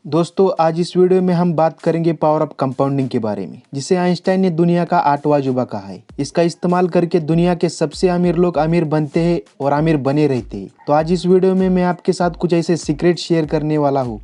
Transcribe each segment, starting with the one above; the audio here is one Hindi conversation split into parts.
दोस्तों आज इस वीडियो में हम बात करेंगे पावर ऑफ कंपाउंडिंग के बारे में, जिसे आइंस्टाइन ने दुनिया का 8वां अजूबा कहा है। इसका इस्तेमाल करके दुनिया के सबसे अमीर लोग अमीर बनते हैं और अमीर बने रहते हैं। तो आज इस वीडियो में मैं आपके साथ कुछ ऐसे सीक्रेट शेयर करने वाला हूँ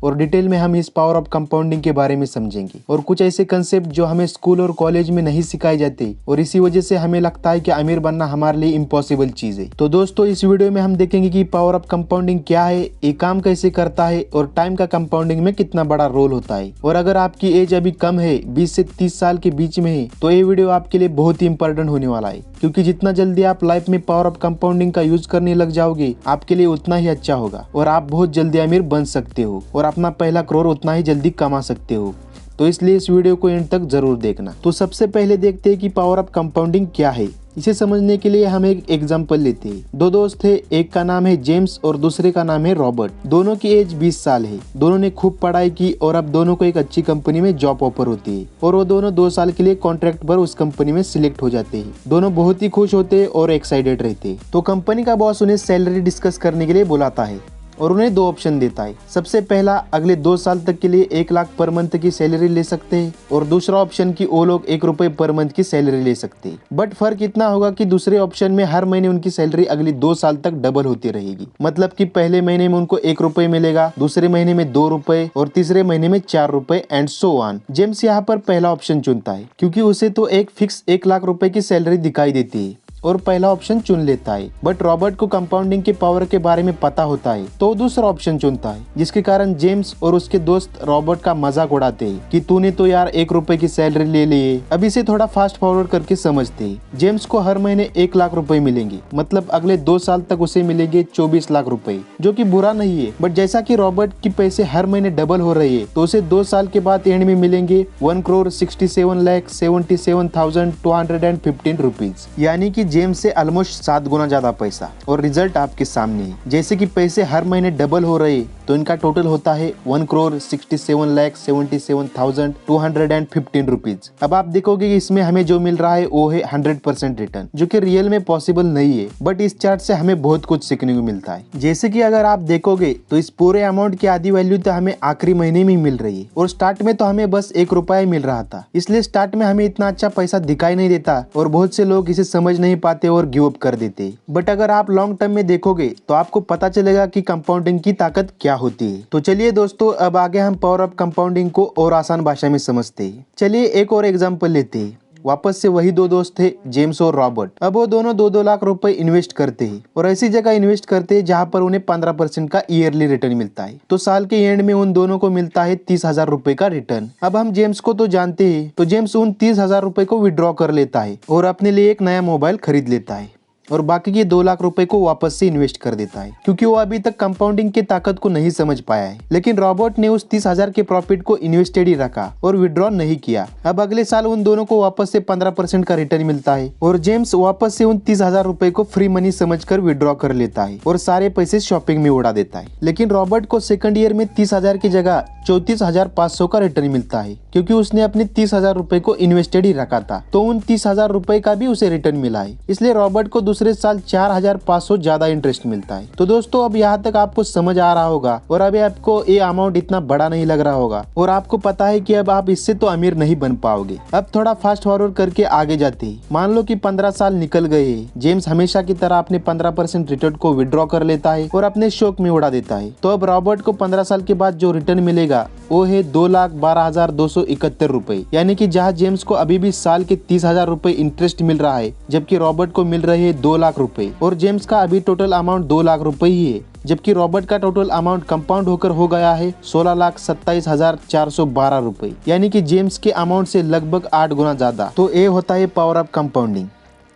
और डिटेल में हम इस पावर ऑफ कंपाउंडिंग के बारे में समझेंगे और कुछ ऐसे कंसेप्ट जो हमें स्कूल और कॉलेज में नहीं सिखाए जाते और इसी वजह से हमें लगता है कि अमीर बनना हमारे लिए इम्पॉसिबल चीज है। तो दोस्तों इस वीडियो में हम देखेंगे कि पावर ऑफ कंपाउंडिंग क्या है, ये काम कैसे करता है और टाइम का कंपाउंडिंग में कितना बड़ा रोल होता है। और अगर आपकी एज अभी कम है, 20 से 30 साल के बीच में है, तो ये वीडियो आपके लिए बहुत ही इंपॉर्टेंट होने वाला है, क्योंकि जितना जल्दी आप लाइफ में पावर ऑफ कंपाउंडिंग का यूज करने लग जाओगे आपके लिए उतना ही अच्छा होगा और आप बहुत जल्दी अमीर बन सकते हो और अपना पहला करोड़ उतना ही जल्दी कमा सकते हो। तो इसलिए इस वीडियो को एंड तक जरूर देखना। तो सबसे पहले देखते हैं कि पावर ऑफ कंपाउंडिंग क्या है। इसे समझने के लिए हम एक एग्जांपल लेते हैं। दो दोस्त थे, एक का नाम है जेम्स और दूसरे का नाम है रॉबर्ट। दोनों की एज 20 साल है। दोनों ने खूब पढ़ाई की और अब दोनों को एक अच्छी कंपनी में जॉब ऑफर होती है और वो दोनों 2 साल के लिए कॉन्ट्रैक्ट पर उस कंपनी में सिलेक्ट हो जाते हैं। दोनों बहुत ही खुश होते हैं और एक्साइटेड रहते हैं। तो कंपनी का बॉस उन्हें सैलरी डिस्कस करने के लिए बुलाता है और उन्हें 2 ऑप्शन देता है। सबसे पहला, अगले 2 साल तक के लिए 1 लाख पर मंथ की सैलरी ले सकते हैं और दूसरा ऑप्शन कि वो लोग 1 रुपए पर मंथ की सैलरी ले सकते हैं। बट फर्क इतना होगा कि दूसरे ऑप्शन में हर महीने उनकी सैलरी अगली 2 साल तक डबल होती रहेगी। मतलब कि पहले महीने में उनको 1 रुपए मिलेगा, दूसरे महीने में 2 रुपए और तीसरे महीने में 4 रुपए एंड सो ऑन। जेम्स यहाँ पर पहला ऑप्शन चुनता है क्योंकि उसे तो एक फिक्स 1 लाख रुपए की सैलरी दिखाई देती है और पहला ऑप्शन चुन लेता है। बट रॉबर्ट को कंपाउंडिंग के पावर के बारे में पता होता है तो दूसरा ऑप्शन चुनता है, जिसके कारण जेम्स और उसके दोस्त रॉबर्ट का मजाक उड़ाते हैं कि तूने तो यार 1 रुपए की सैलरी ले ली है। अब इसे थोड़ा फास्ट फॉरवर्ड करके समझते हैं। जेम्स को हर महीने 1 लाख रुपए मिलेंगे, मतलब अगले 2 साल तक उसे मिलेंगे 24 लाख रुपए, जो कि बुरा नहीं है। बट जैसा कि रॉबर्ट की पैसे हर महीने डबल हो रहे हैं तो उसे 2 साल के बाद एंड में मिलेंगे 1,67,77,215 रुपीज, यानी कि जेम्स से ऑलमोस्ट 7 गुना ज्यादा पैसा। और रिजल्ट आपके सामने है। जैसे कि पैसे हर महीने डबल हो रहे तो इनका टोटल होता है 1,67,77,215 रुपीज। अब आप देखोगे कि इसमें हमें जो मिल रहा है वो है 100% रिटर्न, जो कि रियल में पॉसिबल नहीं है। बट इस चार्ट से हमें बहुत कुछ सीखने को मिलता है। जैसे कि अगर आप देखोगे तो इस पूरे अमाउंट की आधी वैल्यू तो हमें आखिरी महीने में मिल रही है और स्टार्ट में तो हमें बस 1 रुपया ही मिल रहा था। इसलिए स्टार्ट में हमें इतना अच्छा पैसा दिखाई नहीं देता और बहुत से लोग इसे समझ नहीं पाते और गिव अप कर देते। बट अगर आप लॉन्ग टर्म में देखोगे तो आपको पता चलेगा कि कंपाउंडिंग की ताकत क्या होती है। तो चलिए दोस्तों, अब आगे हम पावर ऑफ कंपाउंडिंग को और आसान भाषा में समझते हैं। चलिए एक और एग्जांपल लेते हैं। वापस से वही 2 दोस्त थे, जेम्स और रॉबर्ट। अब वो दोनों 2-2 लाख रुपए इन्वेस्ट करते हैं और ऐसी जगह इन्वेस्ट करते हैं जहां पर उन्हें 15% का ईयरली रिटर्न मिलता है। तो साल के एंड में उन दोनों को मिलता है 30,000 रुपए का रिटर्न। अब हम जेम्स को तो जानते हैं, तो जेम्स उन 30,000 रुपए को विड्रॉ कर लेता है और अपने लिए एक नया मोबाइल खरीद लेता है और बाकी के 2 लाख रुपए को वापस से इन्वेस्ट कर देता है, क्योंकि वो अभी तक कंपाउंडिंग की ताकत को नहीं समझ पाया है। लेकिन रॉबर्ट ने उस 30,000 के प्रॉफिट को इन्वेस्टेड ही रखा और विड्रॉ नहीं किया। अब अगले साल उन दोनों को वापस से 15% का रिटर्न मिलता है और जेम्स वापस से उन 30,000 रुपए को फ्री मनी समझकर विड्रॉ कर लेता है और सारे पैसे शॉपिंग में उड़ा देता है। लेकिन रॉबर्ट को सेकंड ईयर में 30,000 की जगह 34,500 का रिटर्न मिलता है, क्योंकि उसने अपने 30,000 रुपए को इन्वेस्टेड ही रखा था। तो उन 30,000 रुपए का भी उसे रिटर्न मिला है। इसलिए रॉबर्ट को दूसरे साल 4,500 ज्यादा इंटरेस्ट मिलता है। तो दोस्तों अब यहाँ तक आपको समझ आ रहा होगा और अभी आपको ये अमाउंट इतना बड़ा नहीं लग रहा होगा और आपको पता है कि अब आप इससे तो अमीर नहीं बन पाओगे। अब थोड़ा फास्ट फॉरवर्ड करके आगे जाते हैं। मान लो कि 15 साल निकल गए। जेम्स हमेशा की तरह अपने 15% रिटर्न को विड्रॉ कर लेता है और अपने शौक में उड़ा देता है। तो अब रॉबर्ट को 15 साल के बाद जो रिटर्न मिलेगा वो है 2,12,271 रुपए, यानी कि जहाँ जेम्स को अभी भी साल के 30,000 रुपए इंटरेस्ट मिल रहा है, जबकि रॉबर्ट को मिल रहे हैं 2 लाख रुपए और जेम्स का अभी टोटल अमाउंट 2 लाख रुपए ही है, जबकि रॉबर्ट का टोटल अमाउंट कंपाउंड होकर हो गया है 16,27,412 रुपए, यानी कि जेम्स के अमाउंट से लगभग 8 गुना ज्यादा। तो ये होता है पावर ऑफ कंपाउंडिंग।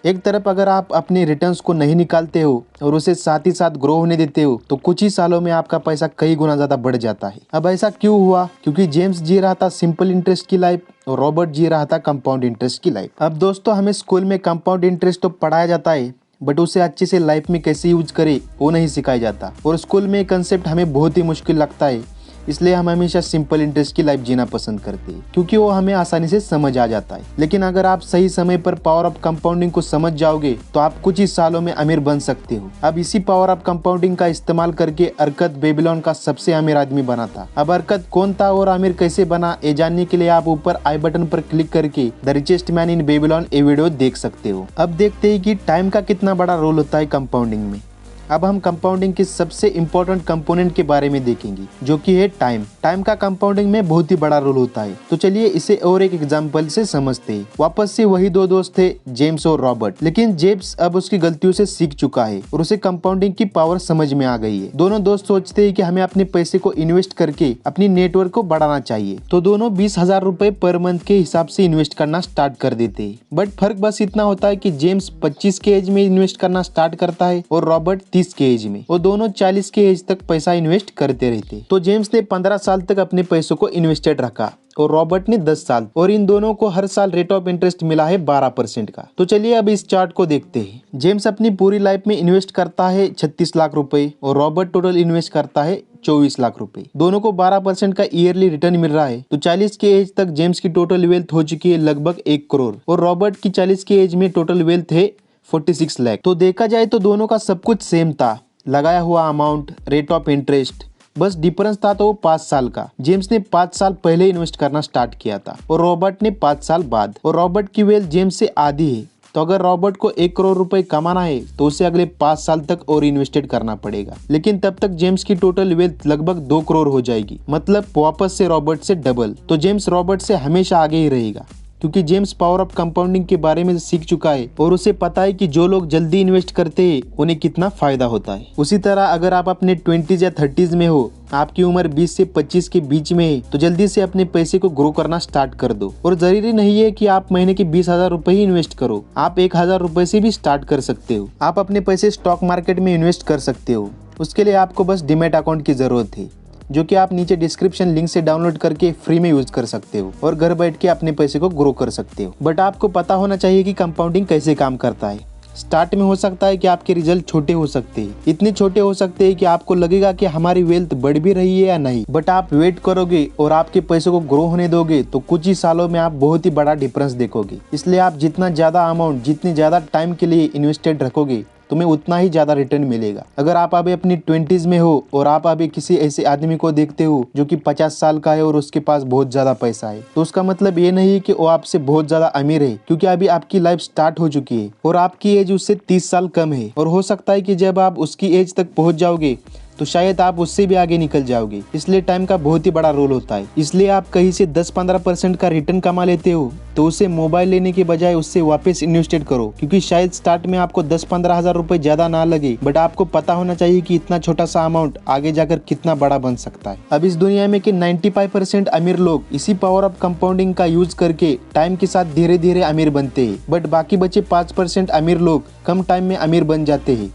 एक तरफ अगर आप अपने रिटर्न्स को नहीं निकालते हो और उसे साथ ही साथ ग्रो होने देते हो तो कुछ ही सालों में आपका पैसा कई गुना ज्यादा बढ़ जाता है। अब ऐसा क्यों हुआ? क्योंकि जेम्स जी रहा था सिंपल इंटरेस्ट की लाइफ और रॉबर्ट जी रहा था कंपाउंड इंटरेस्ट की लाइफ। अब दोस्तों हमें स्कूल में कंपाउंड इंटरेस्ट तो पढ़ाया जाता है, बट उसे अच्छे से लाइफ में कैसे यूज करे वो नहीं सिखाया जाता। और स्कूल में कंसेप्ट हमें बहुत ही मुश्किल लगता है इसलिए हम हमेशा सिंपल इंटरेस्ट की लाइफ जीना पसंद करते हैं, क्योंकि वो हमें आसानी से समझ आ जाता है। लेकिन अगर आप सही समय पर पावर ऑफ कंपाउंडिंग को समझ जाओगे तो आप कुछ ही सालों में अमीर बन सकते हो। अब इसी पावर ऑफ कंपाउंडिंग का इस्तेमाल करके अर्कत बेबीलोन का सबसे अमीर आदमी बना था। अब अर्कत कौन था और आमिर कैसे बना, ये जानने के लिए आप ऊपर आई बटन पर क्लिक करके the richest man in Babylon ये वीडियो देख सकते हो। अब देखते हैं कि टाइम का कितना बड़ा रोल होता है कंपाउंडिंग में। अब हम कंपाउंडिंग के सबसे इम्पोर्टेंट कंपोनेंट के बारे में देखेंगे, जो कि है टाइम। टाइम का कंपाउंडिंग में बहुत ही बड़ा रोल होता है। तो चलिए इसे और एक एग्जांपल से समझते हैं। वापस से वही दो दोस्त थे, जेम्स और रॉबर्ट। लेकिन जेम्स अब उसकी गलतियों से सीख चुका है और उसे कंपाउंडिंग की पावर समझ में आ गई है। दोनों दोस्त सोचते हैं कि हमें अपने पैसे को इन्वेस्ट करके अपनी नेटवर्क को बढ़ाना चाहिए। तो दोनों 20,000 रुपए पर मंथ के हिसाब से इन्वेस्ट करना स्टार्ट कर देते हैं। बट फर्क बस इतना होता है कि जेम्स 25 के एज में इन्वेस्ट करना स्टार्ट करता है और रॉबर्ट 30 के एज में। वो दोनों 40 के एज तक पैसा इन्वेस्ट करते रहते। तो जेम्स ने 15 साल तक अपने पैसों को इन्वेस्टेड रखा और रॉबर्ट ने 10 साल, और इन दोनों को हर साल रेट ऑफ इंटरेस्ट मिला है 12% का। तो चलिए अब इस चार्ट को देखते हैं। जेम्स अपनी पूरी लाइफ में इन्वेस्ट करता है 36 लाख रुपए और रॉबर्ट टोटल इन्वेस्ट करता है 24 लाख रुपए। दोनों को 12% का ईयरली रिटर्न मिल रहा है। तो 40 के एज तक जेम्स की टोटल वेल्थ हो चुकी है लगभग 1 करोड़ और रॉबर्ट की 40 के एज में टोटल वेल्थ है 46 लाख। तो देखा जाए तो दोनों का सब कुछ सेम था, लगाया हुआ अमाउंट, रेट ऑफ इंटरेस्ट, बस डिफरेंस था तो वो 5 साल का। जेम्स ने 5 साल पहले इन्वेस्ट करना स्टार्ट किया था और रॉबर्ट ने 5 साल बाद। और रॉबर्ट की वेल्थ जेम्स से आधी है। तो अगर रॉबर्ट को 1 करोड़ रुपए कमाना है तो उसे अगले 5 साल तक और इन्वेस्टेड करना पड़ेगा। लेकिन तब तक जेम्स की टोटल वेल्थ लगभग 2 करोड़ हो जाएगी, मतलब वापस से रॉबर्ट से डबल। तो जेम्स रॉबर्ट से हमेशा आगे ही रहेगा, क्योंकि जेम्स पावर ऑफ कंपाउंडिंग के बारे में सीख चुका है और उसे पता है कि जो लोग जल्दी इन्वेस्ट करते हैं उन्हें कितना फायदा होता है। उसी तरह अगर आप अपने 20s या 30s में हो, आपकी उम्र 20 से 25 के बीच में है, तो जल्दी से अपने पैसे को ग्रो करना स्टार्ट कर दो। और जरूरी नहीं है कि आप महीने के 20,000 रुपए ही इन्वेस्ट करो, आप 1,000 रुपए से भी स्टार्ट कर सकते हो। आप अपने पैसे स्टॉक मार्केट में इन्वेस्ट कर सकते हो। उसके लिए आपको बस डीमैट अकाउंट की जरूरत है, जो कि आप नीचे डिस्क्रिप्शन लिंक से डाउनलोड करके फ्री में यूज कर सकते हो और घर बैठ के अपने पैसे को ग्रो कर सकते हो। बट आपको पता होना चाहिए कि कंपाउंडिंग कैसे काम करता है। स्टार्ट में हो सकता है कि आपके रिजल्ट छोटे हो सकते हैं, इतने छोटे हो सकते हैं कि आपको लगेगा कि हमारी वेल्थ बढ़ भी रही है या नहीं। बट आप वेट करोगे और आपके पैसों को ग्रो होने दोगे तो कुछ ही सालों में आप बहुत ही बड़ा डिफरेंस देखोगे। इसलिए आप जितना ज्यादा अमाउंट, जितनी ज्यादा टाइम के लिए इन्वेस्टेड रखोगे, तुम्हें उतना ही ज्यादा रिटर्न मिलेगा। अगर आप अभी अपनी 20s में हो और आप अभी किसी ऐसे आदमी को देखते हो जो कि 50 साल का है और उसके पास बहुत ज्यादा पैसा है, तो उसका मतलब ये नहीं कि वो आपसे बहुत ज्यादा अमीर है, क्योंकि अभी आपकी लाइफ स्टार्ट हो चुकी है और आपकी एज उससे 30 साल कम है। और हो सकता है कि जब आप उसकी एज तक पहुंच जाओगे तो शायद आप उससे भी आगे निकल जाओगे। इसलिए टाइम का बहुत ही बड़ा रोल होता है। इसलिए आप कहीं से 10-15% का रिटर्न कमा लेते हो तो उसे मोबाइल लेने के बजाय उससे वापस इन्वेस्टेड करो, क्योंकि शायद स्टार्ट में आपको 10-15 हजार रुपए ज्यादा ना लगे, बट आपको पता होना चाहिए कि इतना छोटा सा अमाउंट आगे जाकर कितना बड़ा बन सकता है। अब इस दुनिया में कि 95% अमीर लोग इसी पावर ऑफ कंपाउंडिंग का यूज करके टाइम के साथ धीरे धीरे अमीर बनते हैं, बट बाकी बचे 5% अमीर लोग कम टाइम में अमीर बन जाते हैं।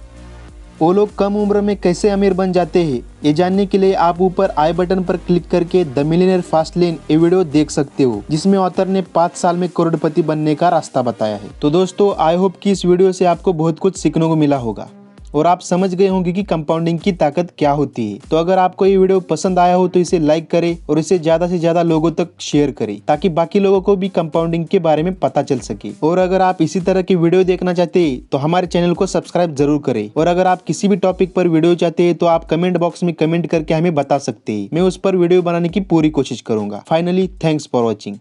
वो लोग कम उम्र में कैसे अमीर बन जाते हैं, ये जानने के लिए आप ऊपर आई बटन पर क्लिक करके द मिलियनेयर फास्ट लेन ये वीडियो देख सकते हो, जिसमें ऑथर ने 5 साल में करोड़पति बनने का रास्ता बताया है। तो दोस्तों, आई होप कि इस वीडियो से आपको बहुत कुछ सीखने को मिला होगा और आप समझ गए होंगे कि कंपाउंडिंग की ताकत क्या होती है। तो अगर आपको ये वीडियो पसंद आया हो तो इसे लाइक करें और इसे ज्यादा से ज्यादा लोगों तक शेयर करें, ताकि बाकी लोगों को भी कंपाउंडिंग के बारे में पता चल सके। और अगर आप इसी तरह की वीडियो देखना चाहते हैं तो हमारे चैनल को सब्सक्राइब जरूर करें। और अगर आप किसी भी टॉपिक पर वीडियो चाहते हैं तो आप कमेंट बॉक्स में कमेंट करके हमें बता सकते हैं। मैं उस पर वीडियो बनाने की पूरी कोशिश करूंगा। Finally, thanks for watching.